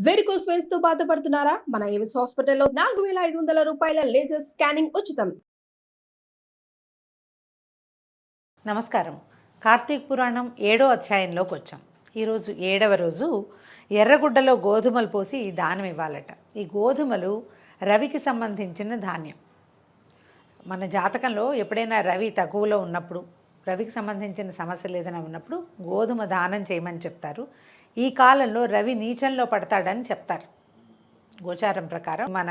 Varicose veins తో బాధపడుతున్నారా? మన ఏవిస్ హాస్పిటల్లో 4500 రూపాయల లేజర్ స్కానింగ్ ఉచితం. నమస్కారం. కార్తీక పురాణం 7వ అధ్యాయంలోకి వచ్చాం. ఈరోజు 7వ రోజు ఎర్రగుడ్డలో గోధుమలు పోసి దానం ఇవ్వాలట. ఈ గోధుమలు రవికి సంబంధించిన ధాన్యం. మన జాతకంలో ఎప్పుడైనా రవి తక్కువలో ఉన్నప్పుడు, రవికి సంబంధించిన సమస్యలు ఏదైనా ఉన్నప్పుడు గోధుమ దానం చేయమని చెప్తారు. ఈ కాలంలో రవి నీచంలో పడతాడని చెప్తారు. గోచారం ప్రకారం మన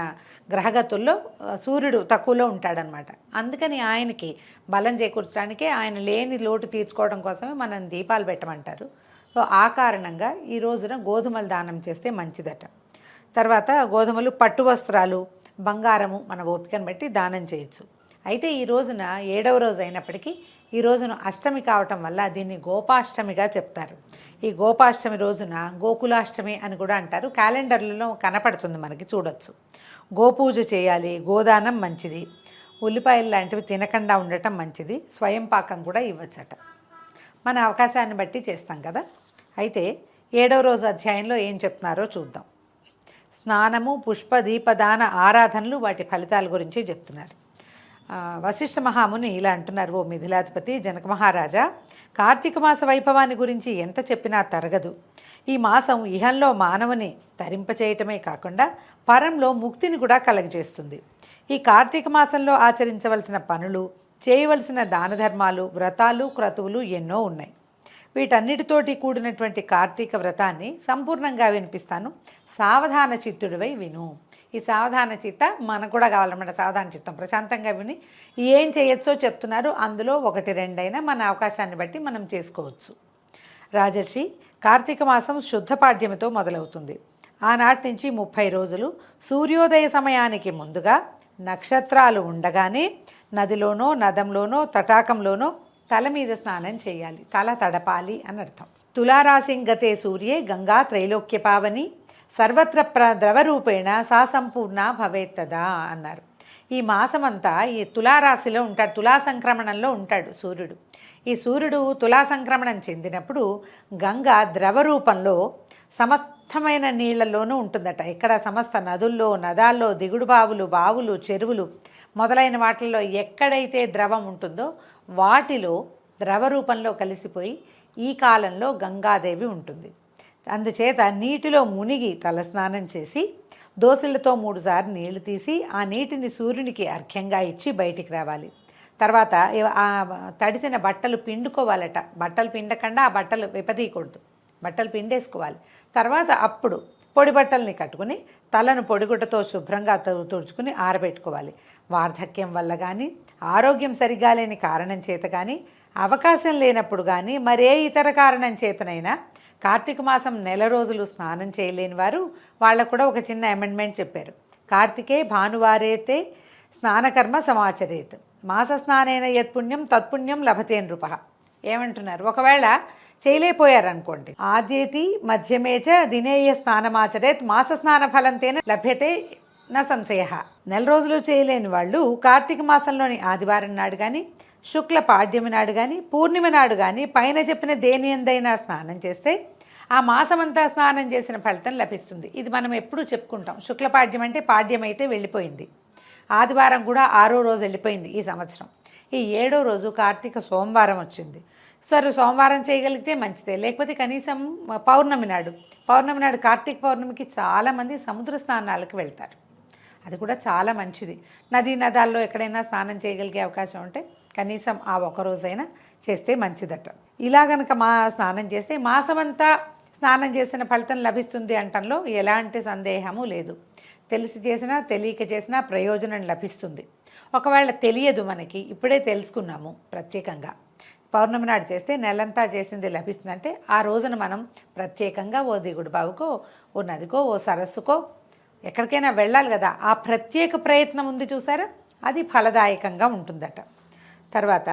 గ్రహగతుల్లో సూర్యుడు తక్కువలో ఉంటాడనమాట. అందుకని ఆయనకి బలం చేకూర్చడానికే, ఆయన లేని లోటు తీర్చుకోవడం కోసమే మనం దీపాలు పెట్టమంటారు. సో ఆ కారణంగా ఈ రోజున గోధుమలు దానం చేస్తే మంచిదట. తర్వాత గోధుమలు, పట్టు వస్త్రాలు, బంగారము మన ఓపికను బట్టి దానం చేయొచ్చు. అయితే ఈ రోజున 7వ రోజు అయినప్పటికీ ఈ రోజున అష్టమి కావటం వల్ల దీన్ని గోపాష్టమిగా చెప్తారు. ఈ గోపాష్టమి రోజున గోకులాష్టమి అని కూడా అంటారు. క్యాలెండర్లలో కనపడుతుంది, మనకి చూడొచ్చు. గోపూజ చేయాలి, గోదానం మంచిది, ఉల్లిపాయలు లాంటివి తినకుండా ఉండటం మంచిది, స్వయం పాకం కూడా ఇవ్వచ్చట. మన అవకాశాన్ని బట్టి చేస్తాం కదా. అయితే 7వ రోజు అధ్యాయంలో ఏం చెప్తున్నారో చూద్దాం. స్నానము, పుష్ప, దీపదాన ఆరాధనలు, వాటి ఫలితాల గురించి చెప్తున్నారు. వశిష్ఠ మహాముని ఇలా అంటున్నారు: ఓ మిథిలాధిపతి జనక మహారాజా, కార్తీక మాస వైభవాన్ని గురించి ఎంత చెప్పినా తరగదు. ఈ మాసం ఇహంలో మానవుని తరింపచేయటమే కాకుండా పరంలో ముక్తిని కూడా కలగజేస్తుంది. ఈ కార్తీక మాసంలో ఆచరించవలసిన పనులు, చేయవలసిన దాన ధర్మాలు, వ్రతాలు, క్రతువులు ఎన్నో ఉన్నాయి. వీటన్నిటితోటి కూడినటువంటి కార్తీక వ్రతాన్ని సంపూర్ణంగా వినిపిస్తాను. సావధాన చిత్తుడివై విను. ఈ సావధాన చిత్త మనకు కూడా కావాలన్నమాట. సావధాన చిత్తం ప్రశాంతంగా విని ఏం చేయొచ్చో చెప్తున్నారు. అందులో 1-2 మన అవకాశాన్ని బట్టి మనం చేసుకోవచ్చు. రాజర్షి, కార్తీక మాసం శుద్ధ పాడ్యమితో మొదలవుతుంది. ఆనాటి నుంచి 30 రోజులు సూర్యోదయ సమయానికి ముందుగా నక్షత్రాలు ఉండగానే నదిలోనో, నదంలోనో, తటాకంలోనో తల మీద స్నానం చేయాలి. తల తడపాలి అని అర్థం. తులారాశింగతే సూర్యే గంగా త్రైలోక్య పావని సర్వత్ర ద్రవరూపేణ సా సంపూర్ణ భవేత్తదా అన్నారు. ఈ మాసమంతా ఈ తులారాశిలో ఉంటాడు, తులా సంక్రమణంలో ఉంటాడు సూర్యుడు. ఈ సూర్యుడు తులా సంక్రమణం చెందినప్పుడు గంగ ద్రవరూపంలో సమస్తమైన నీళ్లలోనూ ఉంటుందట. ఇక్కడ సమస్త నదుల్లో, నదాల్లో, దిగుడు బావులు, చెరువులు మొదలైన వాటిల్లో ఎక్కడైతే ద్రవం ఉంటుందో వాటిలో ద్రవరూపంలో కలిసిపోయి ఈ కాలంలో గంగాదేవి ఉంటుంది. అందుచేత నీటిలో మునిగి తలస్నానం చేసి దోసిళ్లతో 3 సార్లు నీళ్లు తీసి ఆ నీటిని సూర్యునికి అర్ఘ్యంగా ఇచ్చి బయటికి రావాలి. తర్వాత ఆ తడిసిన బట్టలు పిండుకోవాలట. బట్టలు పిండకుండా ఆ బట్టలు విపదీయకూడదు, బట్టలు పిండేసుకోవాలి. తర్వాత అప్పుడు పొడి బట్టల్ని కట్టుకుని తలను పొడిగుడ్డతో శుభ్రంగా తుడుచుకుని ఆరబెట్టుకోవాలి. వార్ధక్యం వల్ల కానీ, ఆరోగ్యం సరిగా లేని కారణం చేత కానీ, అవకాశం లేనప్పుడు కానీ, మరే ఇతర కారణం చేతనైనా కార్తీక మాసం 1 రోజులు స్నానం చేయలేని వారు వాళ్ళకు కూడా ఒక చిన్న అమెండ్మెంట్ చెప్పారు. కార్తికే భానువారేతే స్నానకర్మ సమాచరేత్ మాస స్నానైన యత్పుణ్యం తత్పుణ్యం లభతే నృప. ఏమంటున్నారు? ఒకవేళ చేయలేకపోయారనుకోండి, ఆద్యేతి మధ్యమేచ దినేయ స్నానమాచరేత్ మాస స్నాన ఫలంతేన లభ్యతే నా సంశయ. 1 రోజులు చేయలేని వాళ్ళు కార్తీక మాసంలోని ఆదివారం నాడు కానీ, శుక్ల పాడ్యమి నాడు కానీ, పూర్ణిమ నాడు కానీ పైన చెప్పిన దేని ఎందైనా స్నానం చేస్తే ఆ మాసమంతా స్నానం చేసిన ఫలితం లభిస్తుంది. ఇది మనం ఎప్పుడూ చెప్పుకుంటాం. శుక్లపాడ్యం అంటే పాడ్యం అయితే వెళ్ళిపోయింది, ఆదివారం కూడా 6వ రోజు వెళ్ళిపోయింది ఈ సంవత్సరం. ఈ 7వ రోజు కార్తీక సోమవారం వచ్చింది. సరే, సోమవారం చేయగలిగితే మంచిదే. లేకపోతే కనీసం పౌర్ణమి నాడు కార్తీక పౌర్ణమికి చాలామంది సముద్ర స్నానాలకు వెళ్తారు. అది కూడా చాలా మంచిది. నదీ నదాల్లో ఎక్కడైనా స్నానం చేయగలిగే అవకాశం ఉంటే కనీసం ఆ 1 రోజైనా చేస్తే మంచిదట. ఇలా గనక స్నానం చేస్తే మాసమంతా స్నానం చేసిన ఫలితం లభిస్తుంది అంటంలో ఎలాంటి సందేహము లేదు. తెలిసి చేసినా తెలియక చేసినా ప్రయోజనం లభిస్తుంది. ఒకవేళ తెలియదు, మనకి ఇప్పుడే తెలుసుకున్నాము ప్రత్యేకంగా, పౌర్ణమి నాడు చేస్తే నెలంతా చేసింది లభిస్తుందంటే ఆ రోజున మనం ప్రత్యేకంగా ఓ దిగుడు బావుకో, ఓ నదికో, ఓ సరస్సుకో ఎక్కడికైనా వెళ్ళాలి కదా. ఆ ప్రత్యేక ప్రయత్నం ఉంది చూసారా, అది ఫలదాయకంగా ఉంటుందట. తర్వాత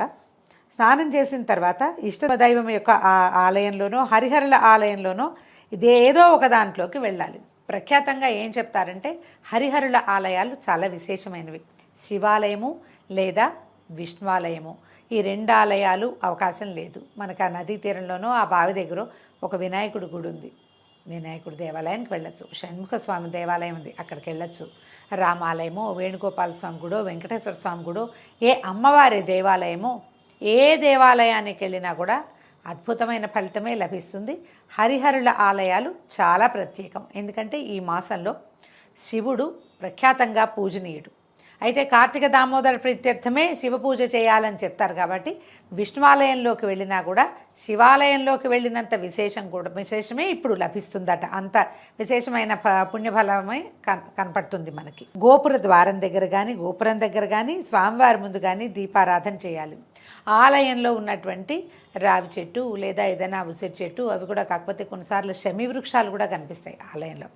స్నానం చేసిన తర్వాత ఇష్టదైవం యొక్క ఆలయంలోనో, హరిహరుల ఆలయంలోనో ఇదేదో ఒక దాంట్లోకి వెళ్ళాలి. ప్రఖ్యాతంగా ఏం చెప్తారంటే హరిహరుల ఆలయాలు చాలా విశేషమైనవి. శివాలయము లేదా విష్ణువాలయము, ఈ 2 ఆలయాలు అవకాశం లేదు. మనకు ఆ నదీ తీరంలోనో, ఆ బావి దగ్గర ఒక వినాయకుడి గుడి ఉంది. వినాయకుడి దేవాలయానికి వెళ్ళొచ్చు, షణ్ముఖ స్వామి దేవాలయం ఉంది అక్కడికి వెళ్ళొచ్చు, రామాలయమో వేణుగోపాల స్వామి గుడో వెంకటేశ్వర స్వామి గుడో ఏ అమ్మవారి దేవాలయమో ఏ దేవాలయానికి వెళ్ళినా కూడా అద్భుతమైన ఫలితమే లభిస్తుంది. హరిహరుల ఆలయాలు చాలా ప్రత్యేకం. ఎందుకంటే ఈ మాసంలో శివుడు ప్రఖ్యాతంగా పూజనీయుడు. అయితే కార్తీక దామోదర ప్రీత్యర్థమే శివ పూజ చేయాలని చెప్తారు కాబట్టి విష్ణువాలయంలోకి వెళ్ళినా కూడా శివాలయంలోకి వెళ్ళినంత విశేషమే ఇప్పుడు లభిస్తుందట. అంత విశేషమైన పుణ్యఫలమే కనపడుతుంది మనకి. గోపుర ద్వారం దగ్గర కానీ గోపురం దగ్గర కానీ స్వామివారి ముందు కానీ దీపారాధన చేయాలి. ఆలయంలో ఉన్నటువంటి రావి చెట్టు లేదా ఏదైనా ఉసిరి చెట్టు అవి కూడా కాకపోతే కొన్నిసార్లు శమి వృక్షాలు కూడా కనిపిస్తాయి ఆలయంలో.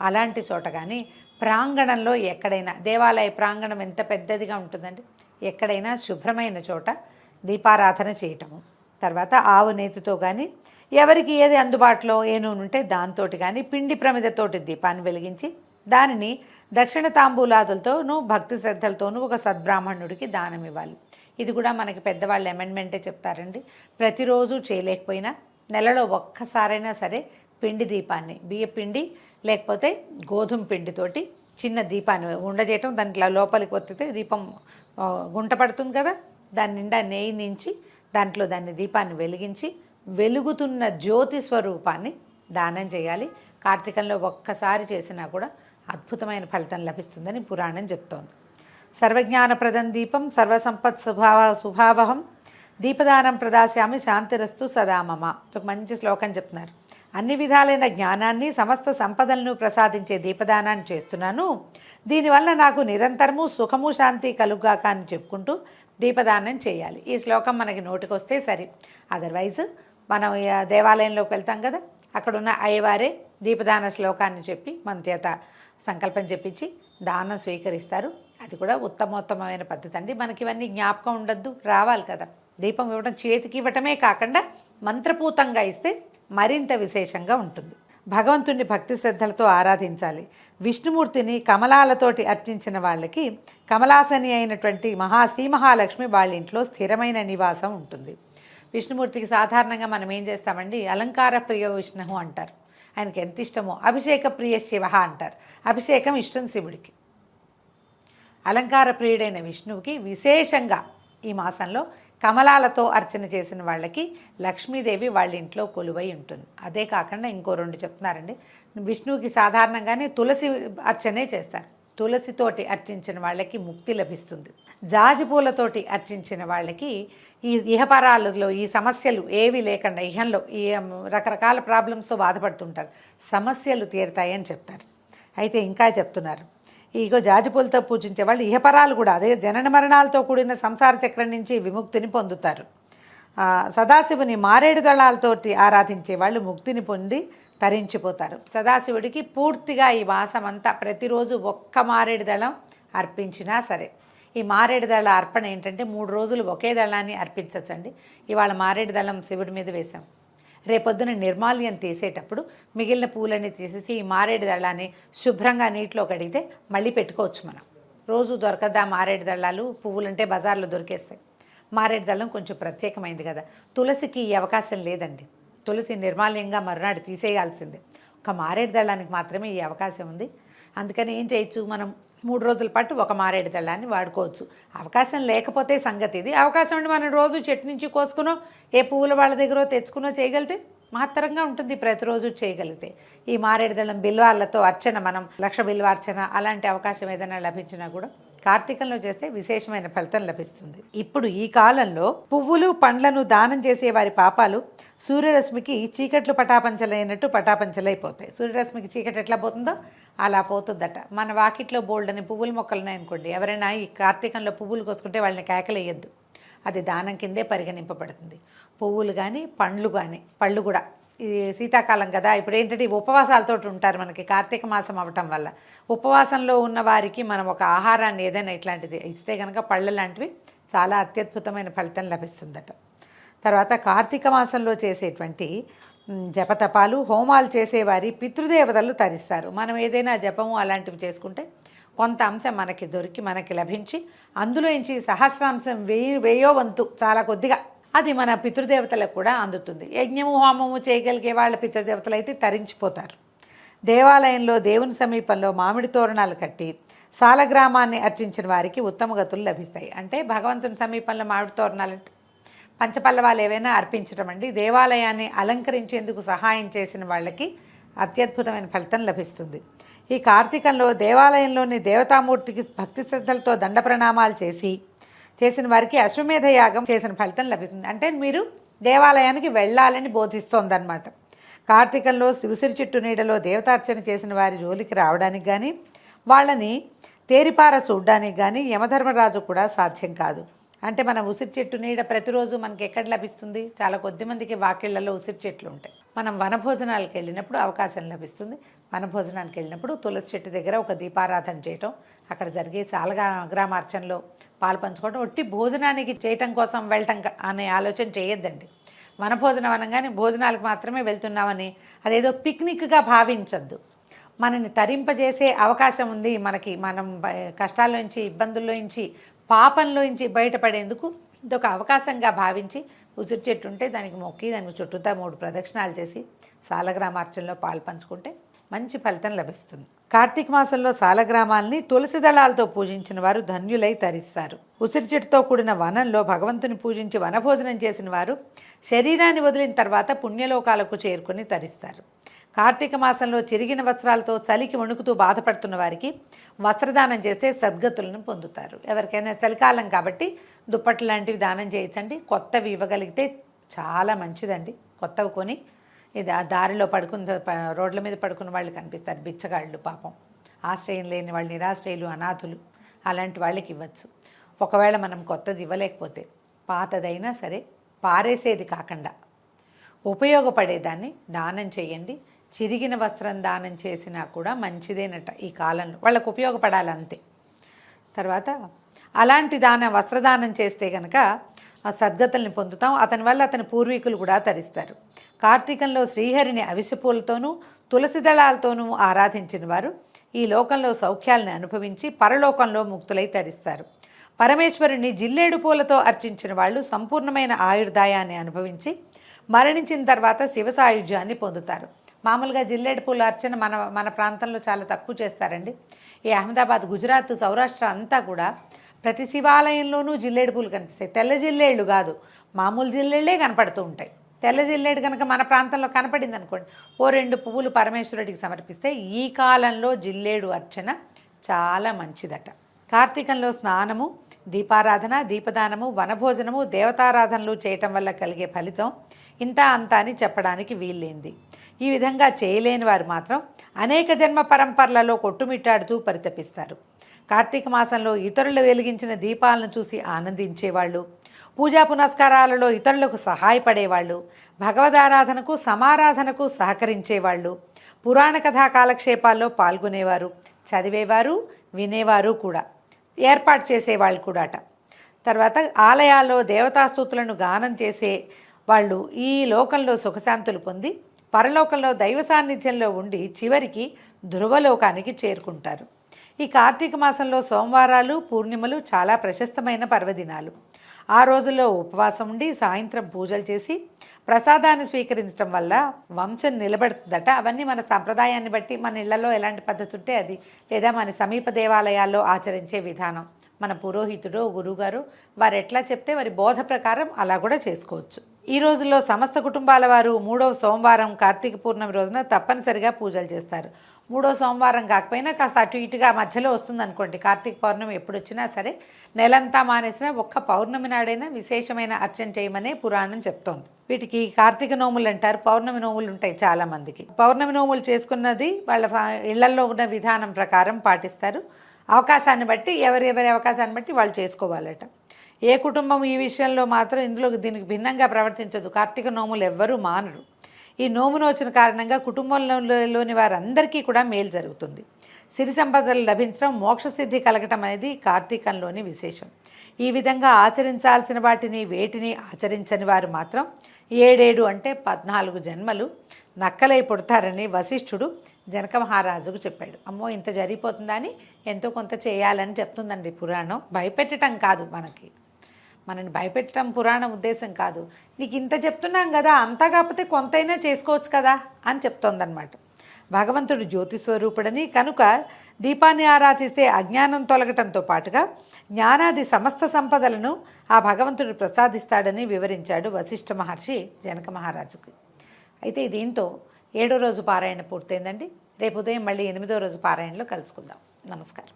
అలాంటి చోట కానీ ప్రాంగణంలో ఎక్కడైనా, దేవాలయ ప్రాంగణం ఎంత పెద్దదిగా ఉంటుందండి, ఎక్కడైనా శుభ్రమైన చోట దీపారాధన చేయటము. తర్వాత ఆవు నేతితో కానీ ఎవరికి ఏది అందుబాటులో ఏ నూనె ఉంటే దాంతో కానీ పిండి ప్రమిదతోటి దీపాన్ని వెలిగించి దానిని దక్షిణ తాంబూలాదులతోనూ భక్తి శ్రద్ధలతోనూ ఒక సద్బ్రాహ్మణుడికి దానం ఇవ్వాలి. ఇది కూడా మనకి పెద్దవాళ్ళు అమెండ్మెంటే చెప్తారండి. ప్రతిరోజు చేయలేకపోయినా నెలలో ఒక్కసారైనా సరే పిండి దీపాన్ని, బియ్య పిండి లేకపోతే గోధుమ పిండితోటి చిన్న దీపాన్ని ఉండజేయటం, దాంట్లో లోపలికి ఒత్తితే దీపం గుంట పడుతుంది కదా, దాని నిండా నెయ్యి నుంచి దాంట్లో దాన్ని దీపాన్ని వెలిగించి వెలుగుతున్న జ్యోతి స్వరూపాన్ని దానం చేయాలి. కార్తీకంలో ఒక్కసారి చేసినా కూడా అద్భుతమైన ఫలితం లభిస్తుందని పురాణం చెప్తోంది. సర్వజ్ఞానప్రదం దీపం సర్వసంపత్ శుభావహం దీపదానం ప్రదాస్యామి శాంతిరస్తు సదా మమ. ఒక మంచి శ్లోకం చెప్తున్నారు. అన్ని విధాలైన జ్ఞానాన్ని సమస్త సంపదలను ప్రసాదించే దీపదానాన్ని చేస్తున్నాను, దీనివల్ల నాకు నిరంతరము సుఖము శాంతి కలుగాక అని చెప్పుకుంటూ దీపదానం చేయాలి. ఈ శ్లోకం మనకి నోటికి వస్తే సరి. అదర్వైజ్ మనం దేవాలయంలోకి వెళ్తాం కదా, అక్కడున్న అయ్యవారే దీపదాన శ్లోకాన్ని చెప్పి మన చేత సంకల్పం చెప్పించి దానం స్వీకరిస్తారు. అది కూడా ఉత్తమోత్తమైన పద్ధతి అండి. మనకి ఇవన్నీ జ్ఞాపకం ఉండద్దు, రావాలి కదా. దీపం ఇవ్వడం చేతికి ఇవ్వటమే కాకుండా మంత్రపూతంగా ఇస్తే మరింత విశేషంగా ఉంటుంది. భగవంతుడిని భక్తి శ్రద్ధలతో ఆరాధించాలి. విష్ణుమూర్తిని కమలాలతోటి అర్చించిన వాళ్ళకి కమలాసని అయినటువంటి శ్రీ మహాలక్ష్మి వాళ్ళ ఇంట్లో స్థిరమైన నివాసం ఉంటుంది. విష్ణుమూర్తికి సాధారణంగా మనం ఏం చేస్తామండి, అలంకార ప్రియ విష్ణు అంటారు. ఆయనకి ఎంత ఇష్టమో. అభిషేక ప్రియ శివ అంటారు. అభిషేకం ఇష్టం శివుడికి. అలంకార ప్రియుడైన విష్ణువుకి విశేషంగా ఈ మాసంలో కమలాలతో అర్చన చేసిన వాళ్ళకి లక్ష్మీదేవి వాళ్ళ ఇంట్లో కొలువై ఉంటుంది. అదే కాకుండా ఇంకో 2 చెప్తున్నారండి. విష్ణువుకి సాధారణంగానే తులసి అర్చనే చేస్తారు. తులసితోటి అర్చించిన వాళ్ళకి ముక్తి లభిస్తుంది. జాజి పూలతోటి అర్చించిన వాళ్ళకి ఈ ఇహపరాలలో ఈ సమస్యలు ఏవి లేకుండా ఇహంలో ఈ రకరకాల ప్రాబ్లమ్స్తో బాధపడుతుంటారు, సమస్యలు తీరుతాయని చెప్తారు. అయితే ఇంకా చెప్తున్నారు, ఇగో జాజిపూలతో పూజించే వాళ్ళు ఇహపరాలు కూడా అదే జనన మరణాలతో కూడిన సంసార చక్రం నుంచి విముక్తిని పొందుతారు. సదాశివుని మారేడు దళాలతోటి ఆరాధించే వాళ్ళు ముక్తిని పొంది తరించిపోతారు. సదాశివుడికి పూర్తిగా ఈ మాసమంతా ప్రతిరోజు ఒక్క మారేడు దళం అర్పించినా సరే. ఈ మారేడు దళ అర్పణ ఏంటంటే 3 రోజులు ఒకే దళాన్ని అర్పించచ్చండి. ఇవాళ మారేడు దళం శివుడి మీద వేశాం, రేపొద్దున నిర్మాల్యం తీసేటప్పుడు మిగిలిన పూలని తీసేసి ఈ మారేడు దళాన్ని శుభ్రంగా నీటిలో కడిగితే మళ్ళీ పెట్టుకోవచ్చు. మనం రోజు దొరకదా మారేడు దళాలు, పువ్వులంటే బజార్లో దొరికేస్తాయి. మారేడు దళం కొంచెం ప్రత్యేకమైంది కదా. తులసికి ఈ అవకాశం లేదండి. తులసి నిర్మాల్యంగా మరునాడు తీసేయాల్సిందే. ఒక మారేడు దళానికి మాత్రమే ఈ అవకాశం ఉంది. అందుకని ఏం చేయొచ్చు, మనం 3 రోజుల పాటు ఒక మారేడు దళాన్ని వాడుకోవచ్చు. అవకాశం లేకపోతే సంగతి ఇది. అవకాశం ఉండి మనం రోజు చెట్టు నుంచి కోసుకునో ఏ పువ్వుల వాళ్ళ దగ్గర తెచ్చుకునో చేయగలిగితే మహత్తరంగా ఉంటుంది. ప్రతిరోజు చేయగలిగితే ఈ మారేడు దళం బిల్వాలతో అర్చన, మనం 1,00,000 బిల్వార్చన అలాంటి అవకాశం ఏదైనా లభించినా కూడా కార్తీకంలో చేస్తే విశేషమైన ఫలితం లభిస్తుంది. ఇప్పుడు ఈ కాలంలో పువ్వులు పండ్లను దానం చేసే వారి పాపాలు సూర్యరశ్మికి చీకట్లు పటాపంచలైనట్టు పటాపంచలైపోతాయి. సూర్యరశ్మికి చీకటి ఎట్లా పోతుందో అలా పోతుందట. మన వాకిట్లో బోల్డని పువ్వుల మొక్కలు ఉన్నాయనుకోండి, ఎవరైనా ఈ కార్తీకంలో పువ్వులు కోసుకుంటే వాళ్ళని కేకలేయద్దు, అది దానం కిందే పరిగణింపబడుతుంది. పువ్వులు కానీ పండ్లు కానీ, పళ్ళు కూడా ఈ శీతాకాలం కదా, ఇప్పుడు ఏంటంటే ఉపవాసాలతో ఉంటారు. మనకి కార్తీక మాసం అవ్వటం వల్ల ఉపవాసంలో ఉన్న వారికి మనం ఒక ఆహారాన్ని ఏదైనా ఇట్లాంటిది ఇస్తే కనుక పళ్ళు లాంటివి చాలా అత్యద్భుతమైన ఫలితం లభిస్తుందట. తర్వాత కార్తీక మాసంలో చేసేటువంటి జపతపాలు హోమాలు చేసేవారి పితృదేవతలు తరిస్తారు. మనం ఏదైనా జపము అలాంటివి చేసుకుంటే కొంత అంశం మనకి దొరికి మనకి లభించి అందులో నుంచి సహస్రాంశం 1000 వంతు చాలా కొద్దిగా అది మన పితృదేవతలకు కూడా అందుతుంది. యజ్ఞము హోమము చేయగలిగే వాళ్ళ పితృదేవతలు అయితే తరించిపోతారు. దేవాలయంలో దేవుని సమీపంలో మామిడి తోరణాలు కట్టి సాలగ్రామాన్ని అర్చించిన వారికి ఉత్తమ గతులు లభిస్తాయి. అంటే భగవంతుని సమీపంలో మామిడి తోరణాలు పంచపల్లవాలు ఏవైనా అర్పించడం అండి. దేవాలయాన్ని అలంకరించేందుకు సహాయం చేసిన వాళ్ళకి అత్యద్భుతమైన ఫలితం లభిస్తుంది. ఈ కార్తీకంలో దేవాలయంలోని దేవతామూర్తికి భక్తి శ్రద్ధలతో దండ ప్రణామాలు చేసిన వారికి అశ్వమేధ యాగం చేసిన ఫలితం లభిస్తుంది. అంటే మీరు దేవాలయానికి వెళ్ళాలని బోధిస్తోందన్నమాట. కార్తీకంలో ఉసిరి చెట్టు నీడలో దేవతార్చన చేసిన వారి జోలికి రావడానికి కానీ వాళ్ళని తేరిపార చూడ్డానికి కానీ యమధర్మరాజు కూడా సాధ్యం కాదు. అంటే మన ఉసిరి చెట్టు నీడ ప్రతిరోజు మనకి ఎక్కడ లభిస్తుంది? చాలా కొద్ది మందికి వాకిళ్లలో ఉసిరి చెట్లు ఉంటాయి. మనం వనభోజనాలకు వెళ్ళినప్పుడు అవకాశం లభిస్తుంది. వనభోజనానికి వెళ్ళినప్పుడు తులసి చెట్టు దగ్గర ఒక దీపారాధన చేయటం, అక్కడ జరిగే సాలగ్రామార్చనలో పాలు పంచుకోవడం, ఒట్టి భోజనానికి చేయటం కోసం వెళ్ళటం అనే ఆలోచన చేయొద్దండి. వనభోజనం అనగానే భోజనాలకు మాత్రమే వెళ్తున్నామని అదేదో పిక్నిక్గా భావించొద్దు. మనని తరింపజేసే అవకాశం ఉంది మనకి. మనం కష్టాల్లోంచి, ఇబ్బందుల్లోంచి, పాపంలోంచి బయటపడేందుకు ఇదొక అవకాశంగా భావించి ఉసిరి చెట్టు ఉంటే దానికి మొక్కి దానికి చుట్టూతా 3 ప్రదక్షిణాలు చేసి సాలగ్రామార్చనలో పాలు పంచుకుంటే మంచి ఫలితం లభిస్తుంది. కార్తీక మాసంలో సాలగ్రామాల్ని తులసి దళాలతో పూజించిన వారు ధన్యులై తరిస్తారు. ఉసిరి చెట్టుతో కూడిన వనంలో భగవంతుని పూజించి వనభోజనం చేసిన వారు శరీరాన్ని వదిలిన తర్వాత పుణ్యలోకాలకు చేరుకుని తరిస్తారు. కార్తీక మాసంలో చిరిగిన వస్త్రాలతో చలికి వణుకుతూ బాధపడుతున్న వారికి వస్త్రదానం చేస్తే సద్గతులను పొందుతారు. ఎవరికైనా చలికాలం కాబట్టి దుప్పట్లు లాంటివి దానం చేయొచ్చండి. కొత్తవి ఇవ్వగలిగితే చాలా మంచిదండి. కొత్తవి కొని ఇది ఆ దారిలో రోడ్ల మీద పడుకున్న వాళ్ళు కనిపిస్తారు, బిచ్చగాళ్ళు, పాపం ఆశ్రయం లేని వాళ్ళు, నిరాశ్రయులు, అనాథులు, అలాంటి వాళ్ళకి ఇవ్వచ్చు. ఒకవేళ మనం కొత్తది ఇవ్వలేకపోతే పాతదైనా సరే పారేసేది కాకుండా ఉపయోగపడేదాన్ని దానం చేయండి. చిరిగిన వస్త్రం దానం చేసినా కూడా మంచిదేనట. ఈ కాలంలో వాళ్ళకు ఉపయోగపడాలి అంతే. తర్వాత అలాంటి వస్త్రదానం చేస్తే కనుక ఆ సద్గతుల్ని పొందుతాం. అతని వల్ల అతని పూర్వీకులు కూడా తరిస్తారు. కార్తీకంలో శ్రీహరిని అవిసెపూలతోనూ తులసి దళాలతోనూ ఆరాధించిన వారు ఈ లోకంలో సౌఖ్యాలను అనుభవించి పరలోకంలో ముక్తులై తరిస్తారు. పరమేశ్వరుని జిల్లేడు పూలతో అర్చించిన వాళ్ళు సంపూర్ణమైన ఆయుర్దాయాన్ని అనుభవించి మరణించిన తర్వాత శివ సాయుధ్యాన్ని పొందుతారు. మామూలుగా జిల్లేడు పూల అర్చన మన ప్రాంతంలో చాలా తక్కువ చేస్తారండి. ఈ అహ్మదాబాద్, గుజరాత్, సౌరాష్ట్ర అంతా కూడా ప్రతి శివాలయంలోనూ జిల్లేడు పూలు కనిపిస్తాయి. తెల్ల జిల్లేళ్ళు కాదు, మామూలు జిల్లేళ్ళే కనపడుతూ ఉంటాయి. తెల్ల జిల్లేడు కనుక మన ప్రాంతంలో కనపడింది అనుకోండి, 2 పువ్వులు పరమేశ్వరుడికి సమర్పిస్తే ఈ కాలంలో జిల్లేడు అర్చన చాలా మంచిదట. కార్తీకంలో స్నానము, దీపారాధన, దీపదానము, వనభోజనము, దేవతారాధనలు చేయటం వల్ల కలిగే ఫలితం ఇంత అంతా అని చెప్పడానికి వీల్లేంది. ఈ విధంగా చేయలేని వారు మాత్రం అనేక జన్మ పరంపరలలో కొట్టుమిట్టాడుతూ పరితపిస్తారు. కార్తీక మాసంలో ఇతరులు వెలిగించిన దీపాలను చూసి ఆనందించేవాళ్ళు, పూజా పునస్కారాలలో ఇతరులకు సహాయపడేవాళ్ళు, భగవదారాధనకు సమారాధనకు సహకరించేవాళ్ళు, పురాణ కథా కాలక్షేపాల్లో పాల్గొనేవారు, చదివేవారు, వినేవారు కూడా, ఏర్పాటు చేసేవాళ్ళు కూడాట. తర్వాత ఆలయాల్లో దేవతాస్తూతులను గానం చేసే వాళ్ళు ఈ లోకంలో సుఖశాంతులు పొంది పరలోకంలో దైవ సాన్నిధ్యంలో ఉండి చివరికి ధ్రువలోకానికి చేరుకుంటారు. ఈ కార్తీక మాసంలో సోమవారాలు, పూర్ణిమలు చాలా ప్రశస్తమైన పర్వదినాలు. ఆ రోజుల్లో ఉపవాసం ఉండి సాయంత్రం పూజలు చేసి ప్రసాదాన్ని స్వీకరించడం వల్ల వంశం నిలబడుతుందట. అవన్నీ మన సంప్రదాయాన్ని బట్టి మన ఇళ్లలో ఎలాంటి పద్ధతి ఉంటే అది, లేదా మన సమీప దేవాలయాల్లో ఆచరించే విధానం, మన పురోహితుడో గురువుగారు వారు ఎట్లా చెప్తే వారి బోధ ప్రకారం అలా కూడా చేసుకోవచ్చు. ఈ రోజుల్లో సమస్త కుటుంబాల వారు 3వ సోమవారం కార్తీక పూర్ణమి రోజున తప్పనిసరిగా పూజలు చేస్తారు. 3వ సోమవారం కాకపోయినా కాస్త అటు ఇటుగా మధ్యలో వస్తుంది అనుకోండి, కార్తీక పౌర్ణమి ఎప్పుడు వచ్చినా సరే నెలంతా మానేసినా ఒక్క పౌర్ణమి నాడైనా విశేషమైన అర్చన చేయమనే పురాణం చెప్తోంది. వీటికి కార్తీక నోములు అంటారు. పౌర్ణమి నోములు ఉంటాయి చాలామందికి. పౌర్ణమి నోములు చేసుకున్నది వాళ్ళ ఇళ్లలో ఉన్న విధానం ప్రకారం పాటిస్తారు. అవకాశాన్ని బట్టి ఎవరెవరి అవకాశాన్ని బట్టి వాళ్ళు చేసుకోవాలట. ఏ కుటుంబం ఈ విషయంలో మాత్రం దీనికి భిన్నంగా ప్రవర్తించదు. కార్తీక నోములు ఎవ్వరూ మానరు. ఈ నోమును వచ్చిన కారణంగా కుటుంబంలోని వారందరికీ కూడా మేలు జరుగుతుంది. సిరి సంపదలు లభించడం, మోక్షసిద్ధి కలగటం అనేది కార్తీకంలోని విశేషం. ఈ విధంగా ఆచరించాల్సిన వాటిని వేటిని ఆచరించని వారు మాత్రం 7 అంటే 14 జన్మలు నక్కలై పుడతారని వశిష్ఠుడు జనక మహారాజుకు చెప్పాడు. అమ్మో ఇంత జరిగిపోతుందా అని ఎంతో కొంత చేయాలని చెప్తుందండి పురాణం. భయపెట్టడం కాదు, మనకి మనని భయపెట్టడం పురాణం ఉద్దేశం కాదు. నీకు ఇంత చెప్తున్నాం కదా, అంతా కాకపోతే కొంతైనా చేసుకోవచ్చు కదా అని చెప్తోందనమాట. భగవంతుడు జ్యోతి స్వరూపుడని, కనుక దీపాన్ని ఆరాధిస్తే అజ్ఞానం తొలగటంతో పాటుగా జ్ఞానాది సమస్త సంపదలను ఆ భగవంతుడు ప్రసాదిస్తాడని వివరించాడు వశిష్ఠ మహర్షి జనక మహారాజుకి. అయితే దీంతో 7వ రోజు పారాయణ పూర్తయిందండి. రేపు ఉదయం మళ్ళీ 8వ రోజు పారాయణలో కలుసుకుందాం. నమస్కారం.